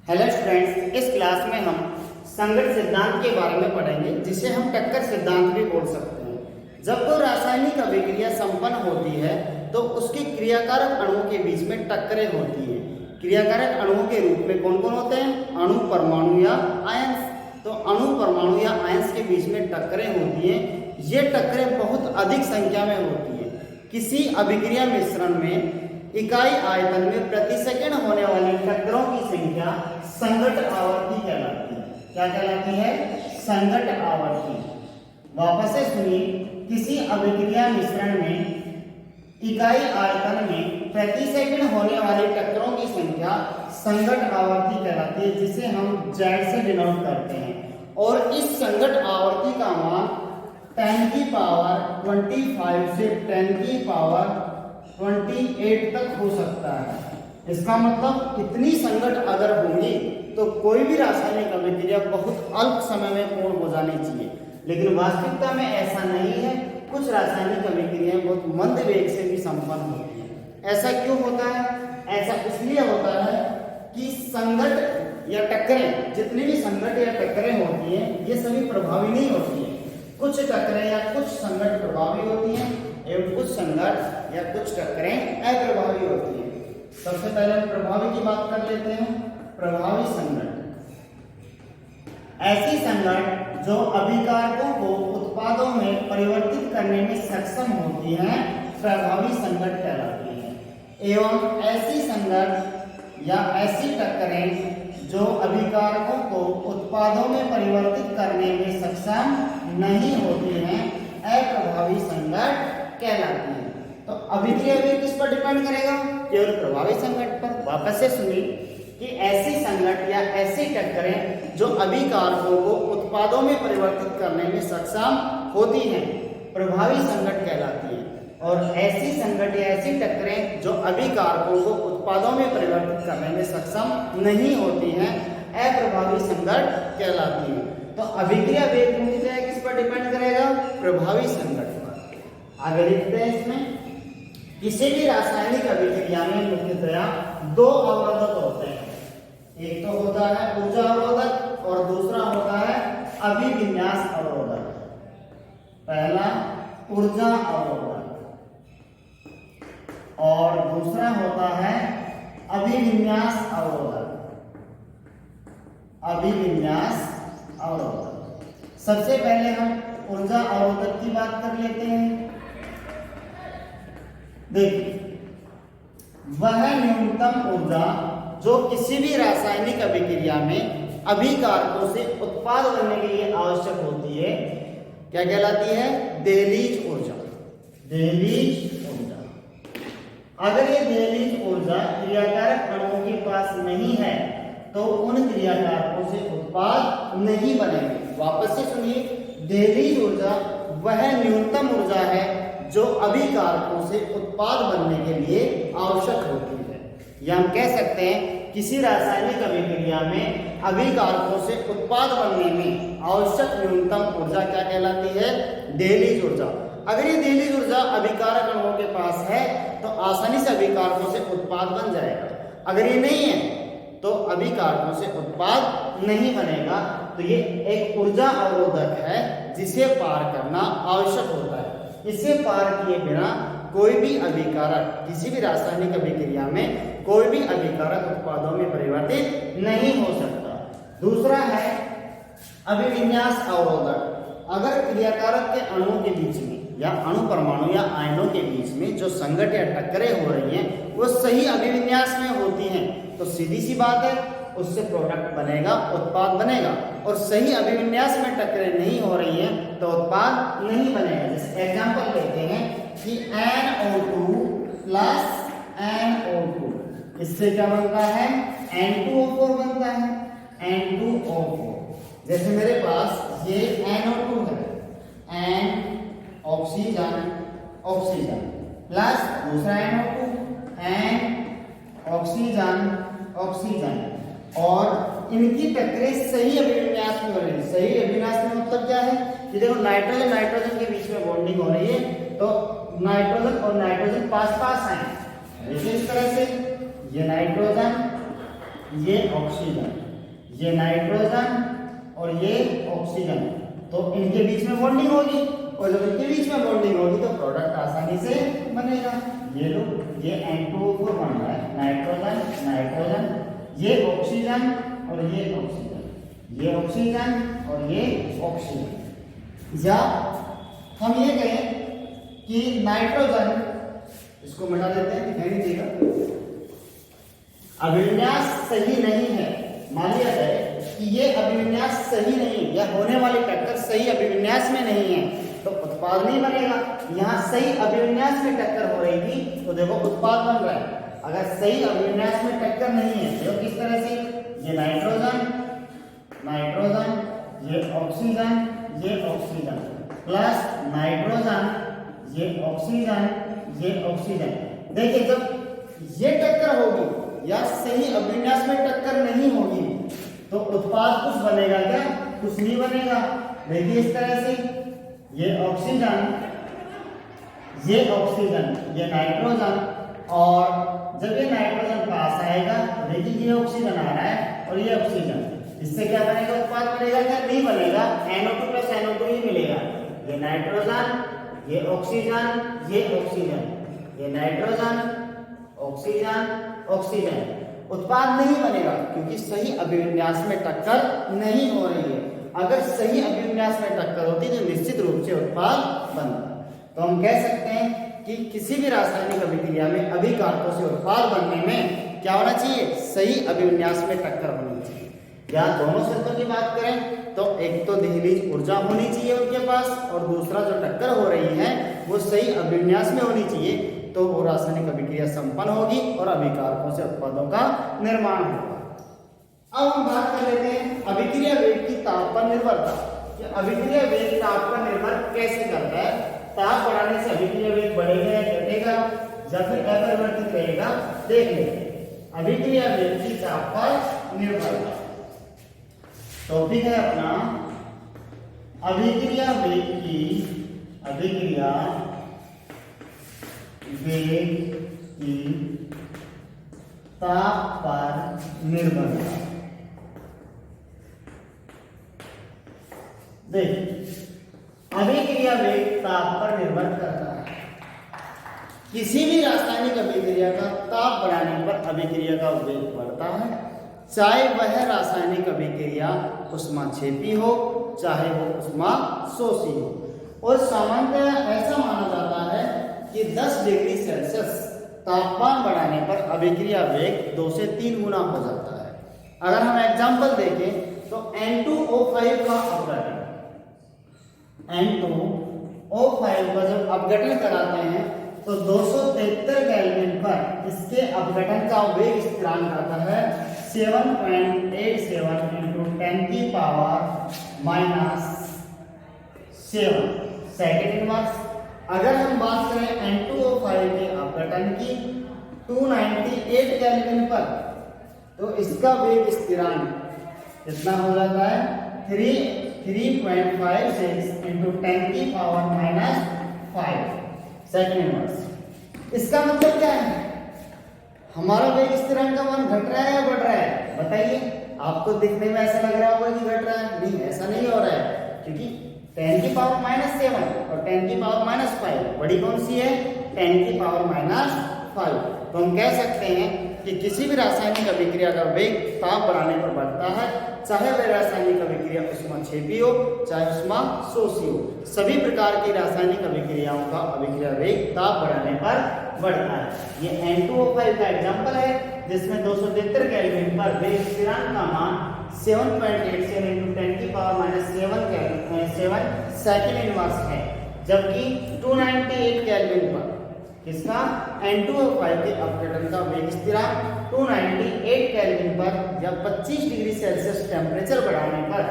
Hello students, इस class में हम संगत सिद्धांत के बारे में पढ़ेंगे, जिसे हम टक्कर सिद्धांत भी बोल सकते हैं। जब कोई रासायनिक अभिक्रिया संपन्न होती है तो उसके क्रियाकारक अणुओं के बीच में टक्करें होती हैं। क्रियाकारक अणुओं के रूप में कौन कौन होते हैं? अणु, परमाणु या आयंस। तो अणु, परमाणु या आयंस के बीच में टक्करें होती हैं। ये टक्करें बहुत अधिक संख्या में होती हैं। किसी अभिक्रिया मिश्रण में इकाई आयतन में प्रति सेकंड होने वाली टक्करों की संख्या संगत आवर्ती कहलाती है। क्या कहलाती है? संगत आवर्ती। वापस से सुनिए, किसी अभिक्रिया मिश्रण में इकाई आयतन में प्रति सेकंड होने वाली टक्करों की संख्या संगत आवर्ती कहलाती है, जिसे हम Z से डिनोट करते हैं। और इस संगत आवर्ती का मान 10 की पावर 25 से 10 की पावर 28 तक हो सकता है। इसका मतलब इतनी संगत अगर होंगी तो कोई भी रासायनिक अभिक्रिया बहुत अल्प समय में पूर्ण हो जानी चाहिए, लेकिन वास्तविकता में ऐसा नहीं है। कुछ रासायनिक अभिक्रियाएं बहुत मंद वेग से भी संपन्न होती हैं। ऐसा क्यों होता है? ऐसा इसलिए होता है कि संगत या टक्करें, जितनी भी संगत या टक्करें होती हैं, ये सभी प्रभावी नहीं होती हैं। कुछ टक्करें या कुछ संगत प्रभावी होती हैं एवं कुछ संगत या कुछ टक्करें अप्रभावी होती हैं। सबसे पहले हम प्रभावी की बात कर लेते हैं। प्रभावी संगत ऐसी संगत जो अभिकारकों को उत्पादों में परिवर्तित करने में सक्षम होती हैं, प्रभावी संगत कहलाती है। एवं ऐसी संगत या ऐसी टक्करें जो अभिकारकों को उत्पादों में परिवर्तित करने में सक्षम नहीं होती हैं, अप्रभावी संगत कहलाती है। तो अभिक्रिया भी किस पर डिपेंड करेगा? केवल प्रभावी संगत पर। वापस से सुनिए कि ऐसी संगत या ऐसी टक्करें जो अभिकारकों को उत्पादों में परिवर्तित करने में सक्षम होती हैं, प्रभावी संगत कहलाती है। और ऐसी संगत या ऐसी टक्करें जो अभिकारकों को उत्पादों में परिवर्तित करने में सक्षम नहीं होती हैं, अप्रभावी संगत कहलाती है। तो अभिक्रिया वेग पूरी तरह किस पर डिपेंड करेगा? प्रभावी संगत पर। आगे लिखते हैं इसमें, किसी भी रासायनिक अभिक्रिया में मुख्यतया दो अवरोधक होते हैं। एक तो होता है ऊर्जा अवरोधक और दूसरा होता है अभिविन्यास अवरोधक। पहला ऊर्जा अवरोधक और दूसरा होता है अभिविन्यास अवरोधक। अभिविन्यास अवरोधक। सबसे पहले हम ऊर्जा अवरोधक की बात कर लेते हैं। देखिए, वह न्यूनतम ऊर्जा जो किसी भी रासायनिक अभिक्रिया में अभिकारकों से उत्पाद बनने के लिए आवश्यक होती है, क्या कहलाती है? दहलीज ऊर्जा। दहलीज ऊर्जा। अगर ये दहलीज ऊर्जा क्रियाकारक अणुओं के पास नहीं है तो उन क्रियाकारकों से उत्पाद नहीं बनेंगे। वापस से सुनिए, दहलीज ऊर्जा वह न्यूनतम ऊर्जा है जो अभिकारकों से उत्पाद बनने के लिए आवश्यक होती है। या हम कह सकते हैं किसी रासायनिक अभिक्रिया में अभिकारकों से उत्पाद बनने में आवश्यक न्यूनतम ऊर्जा क्या कहलाती है? दहलीज ऊर्जा। अगर ये दहलीज ऊर्जा अभिकारक अणुओं के पास है तो आसानी से अभिकारकों से उत्पाद बन जाएगा। अगर ये नहीं है तो अभिकारकों से उत्पाद नहीं बनेगा। तो ये एक ऊर्जा अवरोधक है जिसे पार करना आवश्यक होता है। इसे पार किए बिना कोई भी अभिकारक किसी भी रासायनिक अभिक्रिया में कोई भी अभिकारक उत्पादों में परिवर्तित नहीं हो सकता। दूसरा है अभिविन्यास अवरोधक। अगर क्रियाकारक के अणुओं के बीच में या अणु, परमाणु या आयनों के बीच में जो संगत या टक्करें हो रही हैं वो सही अभिविन्यास में होती हैं तो सीधी सी बात है, उससे प्रोडक्ट बनेगा, उत्पाद बनेगा। और सही अभिविन्यास में टक्करें नहीं हो रही हैं तो उत्पाद नहीं बनेगा। जैसे एग्जांपल लेते हैं कि NO2 प्लस NO2, इससे क्या बनता है? N2O4 बनता है। N2O4। जैसे मेरे पास ये NO2 है, N ऑक्सीजन ऑक्सीजन प्लस दूसरा NO2 N ऑक्सीजन ऑक्सीजन, और इनकी टक्करें सही अभिविन्यास में हो रही है। सही अभिविन्यास में मतलब क्या है कि देखो नाइट्रोजन नाइट्रोजन के बीच में बॉन्डिंग हो रही है तो नाइट्रोजन और नाइट्रोजन पास पास आए। इस तरह से ये नाइट्रोजन ये ऑक्सीजन, ये नाइट्रोजन और ये ऑक्सीजन, तो इनके बीच में बॉन्डिंग होगी और जब इनके बीच में बॉन्डिंग होगी तो प्रोडक्ट आसानी से बनेगा। ये लो, ये N2O4 बन रहा है, नाइट्रोजन नाइट्रोजन, ये ऑक्सीजन और ये ऑक्सीजन, ये ऑक्सीजन और ये ऑक्सीजन। या हम ये कहें कि नाइट्रोजन, इसको मिटा देते हैं, दिखाई नहीं देगा, अभिविन्यास सही नहीं है, मान लिया जाए कि ये अभिविन्यास सही नहीं है या होने वाली टक्कर सही अभिविन्यास में नहीं है तो उत्पाद नहीं बनेगा। यहाँ सही अभिविन्यास में टक्कर हो रही थी तो देखो उत्पाद बन रहा है। अगर सही अभिविन्यास में टक्कर नहीं है तो किस तरह से, ये नाइट्रोजन नाइट्रोजन, ये ऑक्सीजन प्लस नाइट्रोजन, ये ऑक्सीजन। देखिए जब ये टक्कर होगी या सही अभिविन्यास में टक्कर नहीं होगी तो उत्पाद कुछ बनेगा क्या, कुछ नहीं बनेगा। देखिए इस तरह से, ये ऑक्सीजन, ये नाइट्रोजन, और जब ये नाइट्रोजन पास आएगा तो देखिए ये ऑक्सीजन आ रहा है और ये ऑक्सीजन, इससे क्या बनेगा, उत्पाद बनेगा क्या, नहीं बनेगा, NO2 प्लस NO2 ही मिलेगा। ये नाइट्रोजन, ये ऑक्सीजन, ये नाइट्रोजन, ऑक्सीजन, उत्पाद नहीं बनेगा क्योंकि सही अभिविन्यास में टक्कर नहीं हो रही है। अगर सही अभिविन्यास में टक्कर होती तो निश्चित रूप से उत्पाद बनता। तो हम कह सकते हैं कि किसी भी रासायनिक अभिक्रिया में अभिकारकों से उत्पाद बनने में क्या होना चाहिए, सही अभिविन्यास में टक्कर होनी चाहिए। या दोनों शर्तों की बात करें तो एक तो दहलीज ऊर्जा होनी चाहिए उनके पास और दूसरा जो टक्कर हो रही है वो सही अभिविन्यास में होनी चाहिए, तो वो रासायनिक अभिक्रिया संपन्न होगी और अभिकारकों से उत्पादों का निर्माण होगा। अब हम बात कर लेते हैं अभिक्रिया वेग की ताप पर निर्भरता। अभिक्रिया वेग ताप पर निर्भर कैसे करता है, ताप बढ़ाने से अभिक्रिया वेग बढ़ेगा या घटेगा या फिर अपरिवर्तित रहेगा, देख लेते। अभिक्रिया वेग की ताप पर निर्भरता टॉपिक है अपना अभिक्रिया वेग की ताप पर निर्भरता। देखिए अभिक्रिया वेग ताप पर निर्भर करता है। किसी भी रासायनिक अभिक्रिया का ताप बढ़ाने पर अभिक्रिया का वेग बढ़ता है, चाहे वह रासायनिक अभिक्रिया ऊष्माक्षेपी हो चाहे वो ऊष्माशोषी हो। और सामान्यतः ऐसा माना जाता है कि 10 डिग्री सेल्सियस तापमान बढ़ाने पर अभिक्रिया वेग 2 से 3 गुना हो जाता है। अगर हम एग्जांपल देखें तो N2O5 का अपघटन, N2O5 का जब अपघटन कराते हैं तो 273 केल्विन पर इसके अपघटन का वेग स्थिरांक आता है 7.87 into 10 की पावर -7 सेकेंड इनवर्स। अगर हम बात करें N2O5 के अपघटन की 298 केल्विन पर तो इसका वेग स्थिरांक कितना हो जाता है 3.56 into 10 की पावर -5 सेकेंड इनवर्स। इसका मतलब क्या है, हमारा वेग स्थिरांक का मान घट रहा है या बढ़ रहा है, बताइए। आपको दिखने में ऐसा लग रहा होगा कि घट रहा है, नहीं ऐसा नहीं हो रहा है, क्योंकि 10 की पावर -7 और 10 की पावर -5 बड़ी कौन सी है, 10 की पावर -5। तो हम कह सकते हैं कि किसी भी रासायनिक अभिक्रिया का वेग ताप बढ़ाने पर बढ़ता है, चाहे वह रासायनिक अभिक्रिया ऊष्माक्षेपी हो चाहे ऊष्माशोषी हो। सभी प्रकार की रासायनिक अभिक्रियाओं का अभिक्रिया वेग ताप बढ़ाने पर बढ़ता है। ये N2O5 का एग्जांपल है जिसमें 273 केल्विन पर वेग स्थिरांक का मान 7.87 into 10 की पावर -7 सेकेंड इनवर्स है, जबकि 298 केल्विन पर किसका N2O5 के अपघटन का वेग स्थिरांक 298 केल्विन पर या 25 डिग्री सेल्सियस टेम्परेचर बढ़ाने पर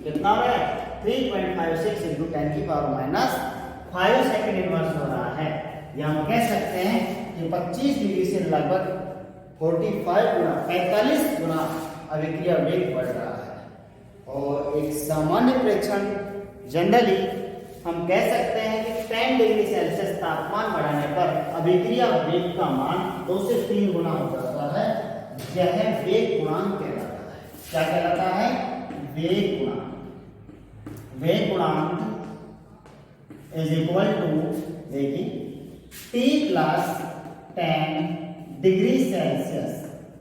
कितना हो रहा है 3.56 into 10 की पावर -5 सेकेंड इनवर्स हो रहा है। या हम कह सकते हैं कि 25 डिग्री से लगभग 45 गुना अभिक्रिया वेग बढ़ रहा है। और एक सामान्य प्रेक्षण जनरली हम कह सकते हैं कि 10 डिग्री सेल्सियस तापमान बढ़ाने पर अभिक्रिया वेग का मान 2 से 3 गुना हो जाता है। यह वेग गुणांक कहलाता है। क्या कहलाता है? वेग गुणांक। वेग गुणांक इज इक्वल टू, देखिए, T प्लस 10 डिग्री सेल्सियस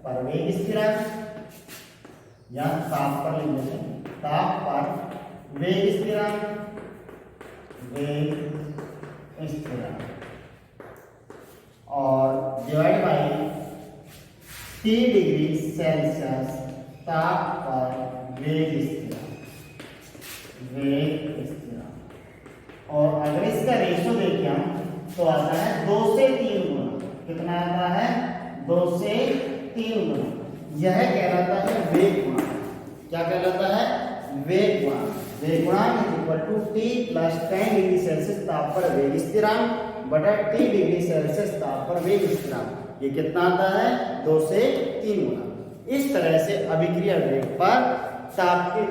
पर वेग स्थिरांक, या ताप पर लिख लेते हैं, ताप पर वेग स्थिरांक, वेग स्थिरांक, और divide by T degree Celsius ताप पर वेग स्थिरांक, वेग स्थिरांक। और अगर इसका रेशो देखें हम तो आता है 2 से 3 गुना। कितना आता है? 2 से 3 गुना। यह कहलाता है वेग गुणांक। क्या कहलाता है? वेग गुणांक। वेग गुणांक is equal to T plus 10 degree Celsius ताप पर वेग स्थिरांक बटा T डिग्री सेल्सियस ताप पर वेग स्थिरांक। ये कितना आता है? 2 से 3 गुना। इस तरह से अभिक्रिया वेग पर ताप के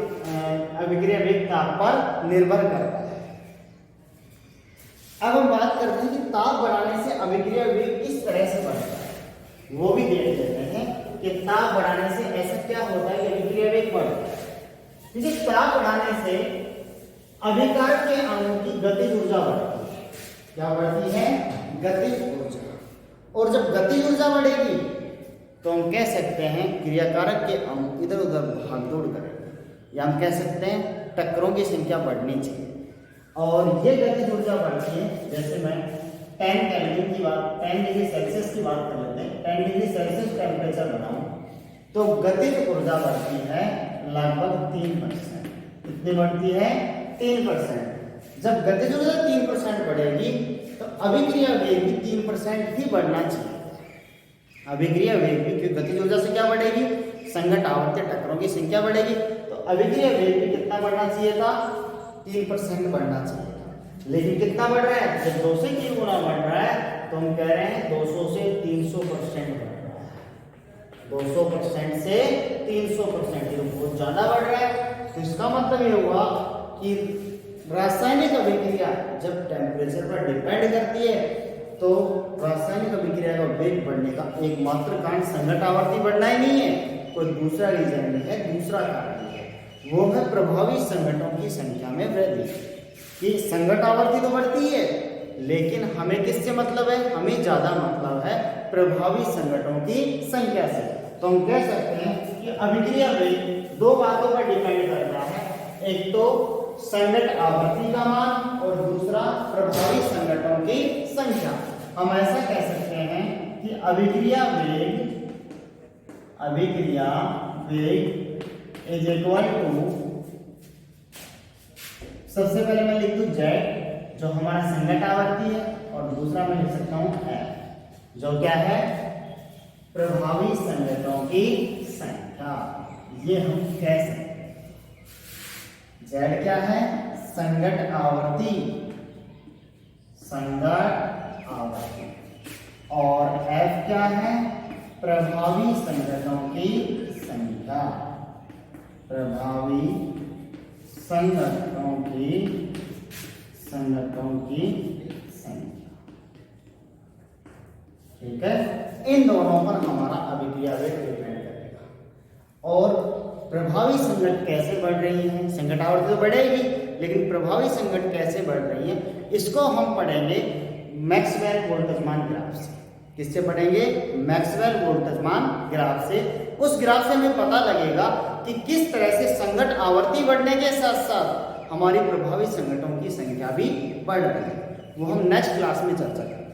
अभिक्रिया वेग ताप पर निर्भर करता है। अब हम बात करते हैं कि ताप बढ़ाने से अभिक्रिया वेग किस तरह से बढ़ता है, वो भी देख लेते हैं कि ताप बढ़ाने से ऐसा क्या होता है कि अभिक्रिया वेग बढ़ता है। जैसे ताप बढ़ाने से अभिकार के अणु की गतिज ऊर्जा बढ़ती है। क्या बढ़ती है? गतिज ऊर्जा। और जब गतिज ऊर्जा बढ़ेगी तो हम कह सकते हैं क्रियाकारक के अणु इधर उधर भागदौड़ करेंगे, या हम कह सकते हैं टक्करों की संख्या बढ़नी चाहिए। और ये गतिज ऊर्जा बढ़ती है, जैसे मैं 10 केल्विन की बात, 10 डिग्री सेल्सियस की बात कर लेते हैं। 10 डिग्री सेल्सियस टेम्परेचर बनाऊं तो गतिज ऊर्जा बढ़ती है लगभग 3%। कितनी बढ़ती है? 3%। जब गतिज ऊर्जा 3% बढ़ेगी तो अभिक्रिया वेग भी 3% ही बढ़ना चाहिए। अभिक्रिया वेग भी, क्योंकि गतिज ऊर्जा से क्या बढ़ेगी? संघट आवर्ती टक्करों की संख्या बढ़ेगी, तो अभिक्रिया वेग भी कितना बढ़ना चाहिए था? 3% बढ़ना चाहिए था। लेकिन कितना बढ़ रहा है? जब 2 से 3 गुना बढ़ रहा है तो हम कह रहे हैं 200 से 300% बढ़ रहा है। 200% से 300%, ये बहुत ज्यादा बढ़ रहा है। तो इसका मतलब ये हुआ कि रासायनिक अभिक्रिया जब टेम्परेचर पर डिपेंड करती है तो रासायनिक अभिक्रिया का वेग बढ़ने का एकमात्र कारण संघट आवर्ती बढ़ना ही नहीं है, कोई दूसरा रीजन नहीं है, दूसरा कारण है, वो है प्रभावी संघटों की संख्या में वृद्धि। कि संघट आवर्ती तो बढ़ती है लेकिन हमें किससे मतलब है? हमें ज्यादा मतलब है प्रभावी संघटों की संख्या से। तो हम कह सकते हैं कि अभिक्रिया वेग 2 बातों पर डिपेंड करता है, एक तो संघट आवर्ती का मान और दूसरा प्रभावी संघटों की संख्या। हम ऐसा कह सकते हैं कि अभिक्रिया वेग इज इक्वल टू, सबसे पहले मैं लिख दूं Z जो हमारा संघट आवर्ती है, और दूसरा मैं लिख सकता हूं F जो क्या है? प्रभावी संघटों की संख्या। ये हम कह सकते हैं। Z क्या है? संघट आवर्ती, संघट आवर्ती, और F क्या है? प्रभावी संघटों की संख्या, प्रभावी संघटकों की संख्या। ठीक है, इन दोनों पर हमारा अभिक्रिया वेग डिपेंड करेगा। और प्रभावी संघट कैसे बढ़ रही है? संघट आवर्ती तो बढ़ेगी लेकिन प्रभावी संघट कैसे बढ़ रही है, इसको हम पढ़ेंगे मैक्सवेल बोल्ट्जमान ग्राफ से। किससे पढ़ेंगे? मैक्सवेल बोल्ट्जमान ग्राफ से। उस ग्राफ से हमें पता लगेगा कि किस तरह से संघट आवर्ती बढ़ने के साथ साथ हमारी प्रभावी संघटों की संख्या भी बढ़ रही है। वो हम नेक्स्ट क्लास में चर्चा करेंगे।